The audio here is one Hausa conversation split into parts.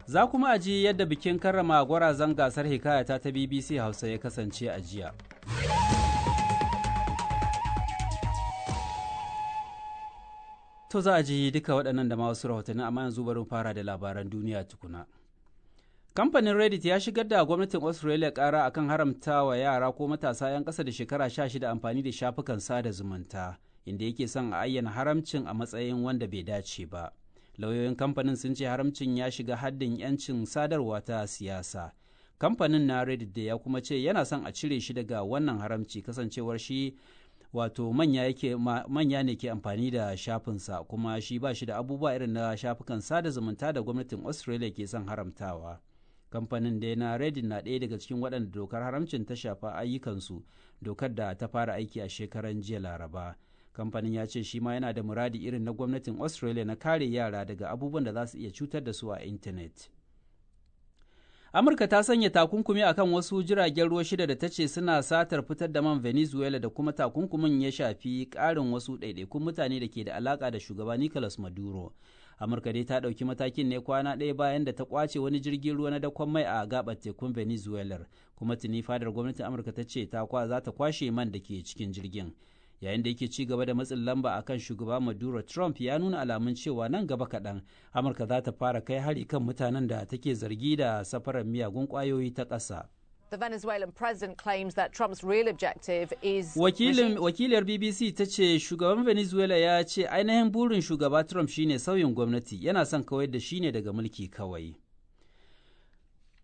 Za kuma a ji yadda bikin karrama gwarazan gasar hikayata ta BBC Hausa ya kasance a jiya. To za a ji duka waɗannan da ma wasu rahotanni, amma yanzu bari mu fara da labaran duniya tukuna. Kamfanin Reddit ya shigar da gwamnatin Australia ƙara akan haramta wa yara ko matasa 'yan ƙasa da shekara 16 amfani da shafukan sada zumunta, inda yake son a ayyana haramcin a matsayin wanda bai dace ba. Lauyoyin kamfanin sun ce haramcin ya shiga haddin 'yancin sadarwa ta siyasa. Kamfanin na Reddit da ya kuma ce yana son a cire shi daga wannan haramci, kasancewar shi wato manya ne ke amfani da shafinsa, kuma shi ba shi da abubuwa irin na shafukan sada zumunta da gwamnatin Australia ke son haramtawa. Kamfanin dai na Reddit na ɗaya daga cikin waɗanda dokar haramcin ta shafa ayyukansu, dokar da ta fara aiki a shekaran jiya Laraba. Kamfanin ya ce shi ma yana da muradi irin na gwamnatin Australia na kare yara daga abubuwan da za su iya cutar da su a intanet. Amurka ta sanya takunkumi akan wasu jiragen ruwa 6 da ta ce suna satar fitar da man Venezuela, da kuma takunkumin ya shafi ƙarin wasu ɗaiɗaikun mutane da ke da alaƙa da shugaba Nicolas Maduro. Amurka dai ta ɗauki matakin ne kwana ɗaya bayan da ta ƙwace wani jirgin ruwa na dakon mai a gaɓar tekun Venezuela, kuma tuni fadar gwamnatin Amurka ta ce za ta kwashe man da ke cikin jirgin. Yayin da yake ci gaba da matsin lamba akan shugaba Maduro, Trump ya nuna alamun cewa nan gaba kaɗan Amurka za ta fara kai hari kan mutanen da take zargi da safarar miyagun ƙwayoyi ta ƙasa. The Venezuelan president claims that Trump's real objective is Wakiliyar BBC ta ce shugaban Venezuela ya ce ainihin burin shugaba Trump shine sauyin gwamnati, yana son kawar da shi ne daga mulki kawai.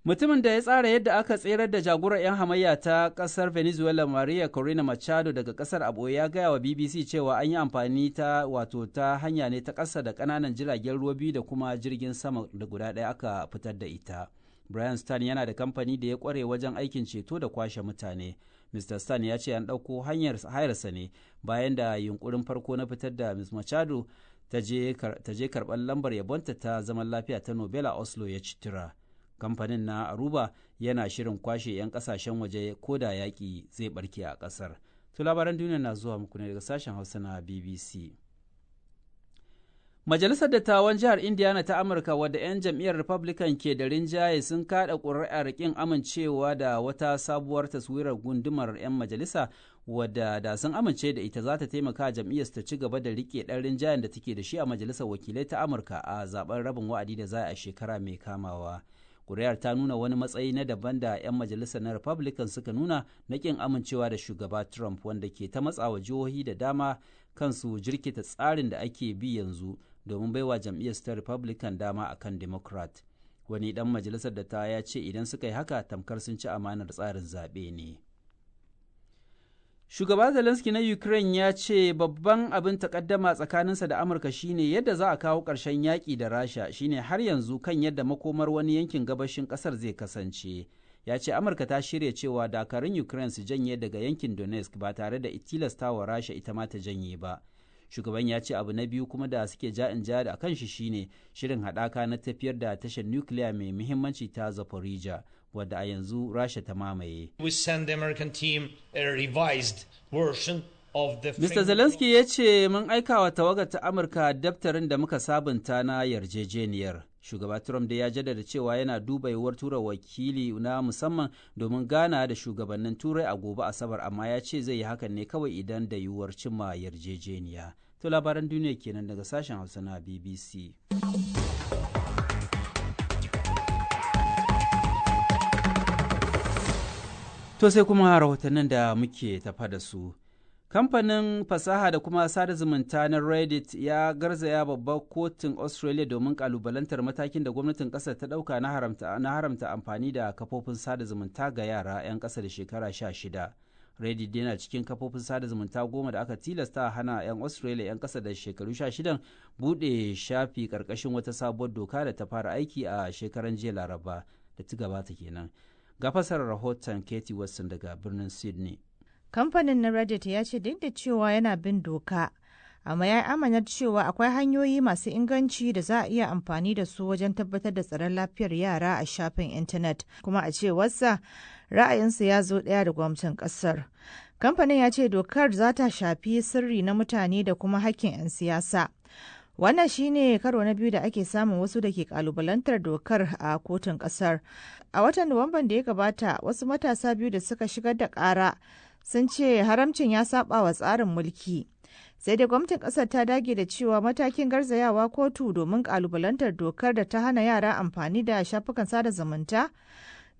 Mutumin da ya tsara yadda aka tserar da jagorar 'yan hamayya ta ƙasar Venezuela Maria Corina Machado daga ƙasar a ɓoye ya gaya wa BBC cewa an yi amfani ta hanya ne ta ƙasa da ƙananan jiragen ruwa biyu da kuma jirgin sama da guda ɗaya aka fitar da ita. Brian Stan yana da kamfani da ya ƙware wajen aikin ceto da kwashe mutane. Mr. Stan ya ce an ɗauko hayarsa ne bayan da yunkurin farko na fitar da Ms. Machado ta je karɓar lambar yabonta ta zaman lafiya ta Nobel a Oslo ya ci tura. Kamfanin na Aruba yana shirin kwashe 'yan kasashen waje ko da yaƙi zai barke a ƙasar. To labaran duniya na zuwa muku ne daga sashen Hausa na BBC. Majalisar Dattawan Jihar Indiana ta Amurka, wadda 'yan jam'iyyar Republican ke da rinjaye, sun kaɗa ƙuri'ar ƙin amincewa da wata sabuwar taswirar gundumar 'yan majalisa, wadda da sun amince da ita za ta taimaka jam'iyyar ta ci gaba da riƙe ɗan rinjayen da take da shi a Majalisar Wakilai ta Amurka a zaben rabin wa'adi da za a shekara mai kamawa. Kuri'ar ta nuna wani matsayi na daban da 'yan majalisar na Republican suka nuna na ƙin amincewa da shugaba Trump, wanda ke ta matsawa jihohi da dama kansu jirkita tsarin da ake bi yanzu domin baiwa jam'iyyar ta Republican dama akan Democrat. Wani ɗan majalisar da ta ya ce idan suka yi haka tamkar sun ci amanar tsarin zaɓe ne. Shugaba Zelensky na Ukraine ya ce babban abin takaddama tsakaninsa da Amurka shine yadda za a kawo ƙarshen yaƙi da Rasha, shine har yanzu kan yadda makomar wani yankin gabashin ƙasar zai kasance. Ya ce Amurka ta shirya cewa dakarun Ukraine su janye daga yankin Donetsk ba tare da tilastawa Rasha ita ma ta janye ba. Shugaban ya ce abu na biyu kuma da suke ja'in ja da kan shi shine shirin haɗaka na tafiyar da tashar nukiliya mai muhimmanci ta Zaporizhia, wadda a yanzu Rasha ta mamaye. We send the American team a revised version of the Mr. Zelensky ya ce mun aika wa tawagar ta Amurka daftarin da muka sabunta na yarjejeniyar. Shugaba Trump da ya jaddada cewa yana duba yiwuwar tura wakili na musamman domin gana da shugabannin Turai a gobe Asabar, amma ya ce zai yi hakan ne kawai idan da yiwuwar cimma yarjejeniya. To labaran duniya kenan daga sashen Hausa na BBC. To sai kuma rahotannin da muke tafa da su. Kamfanin fasaha da kuma sada zumunta na Reddit ya garzaya babbar kotun Australia domin kalubalantar matakin da gwamnatin ƙasar ta ɗauka na haramta amfani da kafofin sada zumunta ga yara 'yan ƙasa da shekara 16. Reddit yana cikin kafofin sada zumunta 10 da aka tilasta hana 'yan Australia 'yan ƙasa da shekaru 16 buɗe shafi ƙarƙashin wata sabuwar doka da ta fara aiki a shekaran jiya Laraba da ta gabata kenan. Ga fasarar rahoton Katie Watson daga birnin Sydney. Kamfanin na Reddit ya ce duk da cewa yana bin doka, amma ya yi amanar cewa akwai hanyoyi masu inganci da za a iya amfani da su wajen tabbatar da tsaron lafiyar yara a shafin intanet, kuma a cewarsa ra'ayinsa ya zo ɗaya da gwamnatin ƙasar. Kamfanin ya ce dokar za ta shafi sirri na mutane da kuma hakkin 'yan siyasa. Wannan shine karo na biyu da ake samun wasu da ke kalubalantar dokar a kotun kasar. A watan Nuwamban da ya gabata, wasu matasa biyu da suka shigar da kara sun ce haramcin ya saba wa tsarin mulki. Sai dai gwamnatin kasar ta dage da cewa matakin garzayawa kotu domin kalubalantar dokar da ta hana yara amfani da shafukan sada zumunta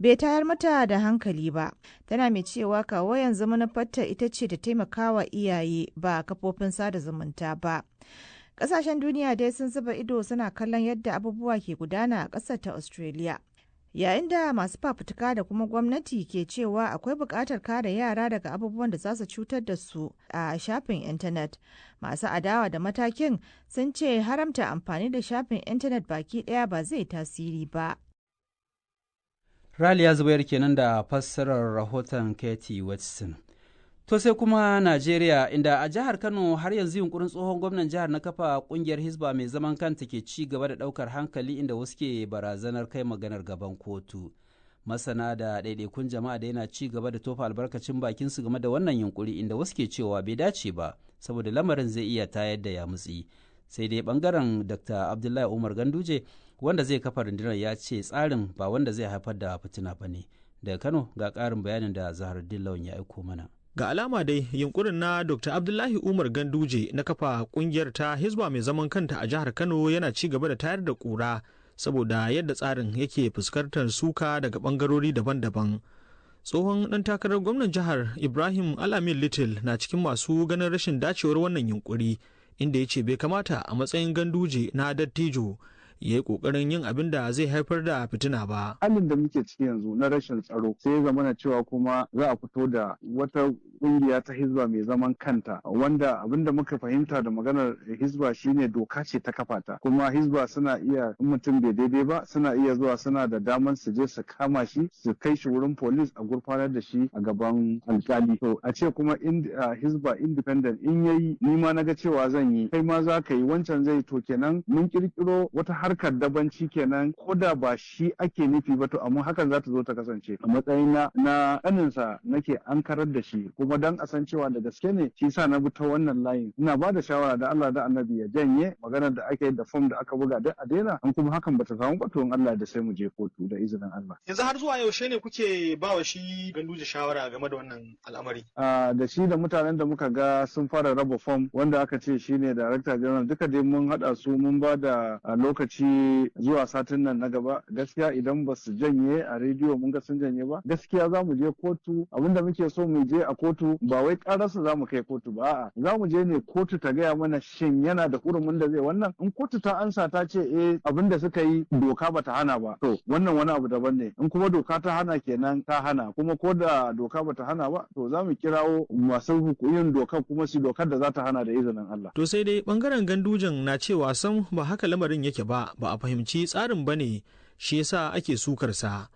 bai tayar mata da hankali ba. Tana mai cewa kawo yanzu manufarta ita ce ta taimakawa iyaye ba kafofin sada zumunta ba. Kasashen duniya dai sun zuba ido suna kallon yadda abubuwa ke gudana a ƙasar ta Australia. Yayin da masu fafutuka da kuma gwamnati ke cewa akwai buƙatar kare yara daga abubuwan da za su cutar da su a shafin intanet, masu adawa da matakin sun ce haramta amfani da shafin intanet baki ɗaya ba zai tasiri ba. Raliya Zubair kenan da fassarar rahoton Katie Watson. To sai kuma Najeriya, inda a jihar Kano har yanzu yunkurin tsohon gwamnan jihar na kafa kungiyar Hisba mai zaman kanta ke ci gaba da daukar hankali, inda wasu ke barazanar kai maganar gaban kotu. Masana da ɗaiɗaikun jama'a da yana ci gaba da tofa albarkacin bakin su game da wannan yunkuri, inda wasu ke cewa bai dace ba saboda lamarin zai iya tayar da yamutsi. Sai dai bangaren Dr. Abdullahi Umar Ganduje wanda zai kafa rundunar ya ce tsarin ba wanda zai haifar da fitina ba ne. Daga Kano ga ƙarin bayanin da Zaharuddin Lawan ya aiko mana. Ga alama dai yunkurin na Dr. Abdullahi Umar Ganduje na kafa kungiyar ta Hisba mai zaman kanta a jihar Kano yana ci gaba da tayar da kura saboda yadda tsarin yake fuskantar suka daga bangarori daban-daban. Tsohon ɗan takarar gwamnan jihar Ibrahim Alamin Little na cikin masu ganin rashin dacewar wannan yunkuri, inda ya ce bai kamata a matsayin Ganduje na dattijo ya yi kokarin yin abin da zai haifar da fitina ba. Halin da muke ciki yanzu na rashin tsaro sai ya zamana cewa kuma za a fito da wata kungiya ta Hisba mai zaman kanta, wanda abin da muka fahimta da maganar Hisba shine doka ce ta kafa ta, kuma Hisba suna iya, in mutum bai daidai ba suna iya zuwa, suna da daman su je su kama shi su kai shi wurin police a gurfanar da shi a gaban alkali. To a ce kuma Hisba independent in yayi ni ma naga cewa zan yi, kai ma za ka yi, wancan zai, to kenan mun kirkiro wata harkar dabanci kenan, ko da ba shi ake nufi ba, to amma hakan za ta zo ta kasance. A matsayin na ƙaninsa nake ankarar da shi, kuma dan a san cewa da gaske ne, shi sa na bi ta wannan layin. Ina ba da shawara da Allah da Annabi ya janye maganar da ake da fom da aka buga duk a daina, an kuma hakan bata samu ba, to in Allah da sai mu je kotu da izinin Allah. Yanzu har zuwa yaushe ne kuke ba wa shi Ganduje shawara game da wannan al'amari? Da shi da mutanen da muka ga sun fara raba fom, wanda aka ce shine Director General, duka dai mun haɗa su mun ba da lokaci zuwa satin nan na gaba. Gaskiya idan ba su janye a rediyo mun ga sun janye ba, gaskiya za mu je kotu. Abinda muke so mu je a kotu ba wai ƙararsa za mu kai kotu ba, a'a za mu je ne kotu ta gaya mana shin yana da hurumin da zai wannan. In kotu ta ansa ta ce abin da suka yi doka ba ta hana ba, to wannan wani abu daban ne. In kuma doka ta hana kenan ta hana, kuma ko da doka ba ta hana ba, to za mu kirawo masu yin dokar kuma su dokar da za ta hana da izinin Allah. To sai dai bangaren Gandujen na cewa sam ba haka lamarin yake ba a fahimci tsarin ba ne, shi yasa ake sukarsa.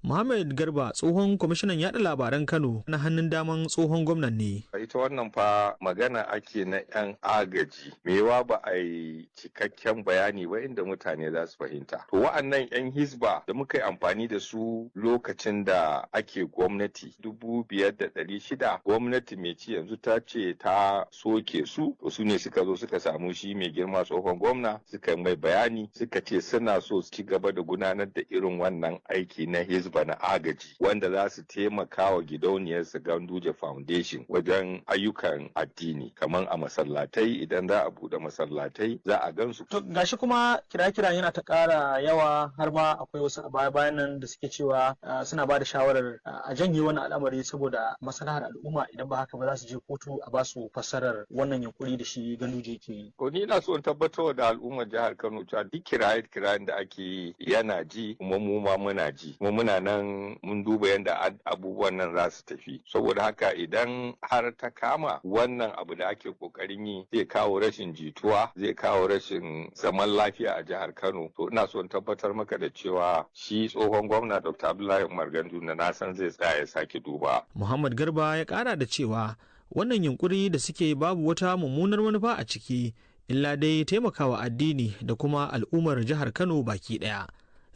Muhammad Garba tsohon kwamishinan yaɗa labaran Kano na hannun daman tsohon gwamnan ne. Ita wannan fa magana ake na 'yan agaji. Mewa ba a yi cikakken bayani ba inda mutane za su fahimta. To wa'annan 'yan Hisba da muka yi amfani da su lokacin da ake gwamnati 5,600 gwamnati mai ci yanzu ta ce ta soke su. To su ne suka zo suka samu shi mai girma tsohon gwamna suka mai bayani suka ce suna so su ci gaba da gudanar da irin wannan aiki na Hisba na agaji wanda za su taimaka wa gidauniyar su Ganduje Foundation wajen ayyukan addini kamar a masallatai, idan za a bude masallatai za a gansu. To gashi kuma kira-kira yana ta ƙara yawa, har ma akwai wasu a baya-bayan nan da suke cewa suna ba da shawarar a janye wani al'amari saboda maslahar al'umma, idan ba haka ba za su je kotu a ba su fassarar wannan yunkuri da shi Ganduje ke yi. Ko ni ina so in tabbatar da al'ummar jihar Kano cewa duk kiraye-kirayen da ake yi yana ji, kuma mu ma muna ji, kuma muna nan mun duba yadda abubuwan nan za su tafi. Saboda haka idan har ta kama wannan abu da ake kokarin yi zai kawo rashin jituwa, zai kawo rashin zaman lafiya a jihar Kano, to ina so in tabbatar maka da cewa shi tsohon gwamna Dr. Abdullahi Umar Ganduje na san zai tsaya ya sake duba. Muhammad Garba ya kara da cewa wannan yunkuri da suke babu wata mummunar manufa a ciki, illa dai taimakawa addini da kuma al'ummar jihar Kano baki daya.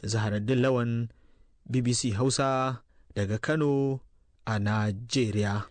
Zaharuddin Lawan, BBC Hausa daga Kano a Najeriya.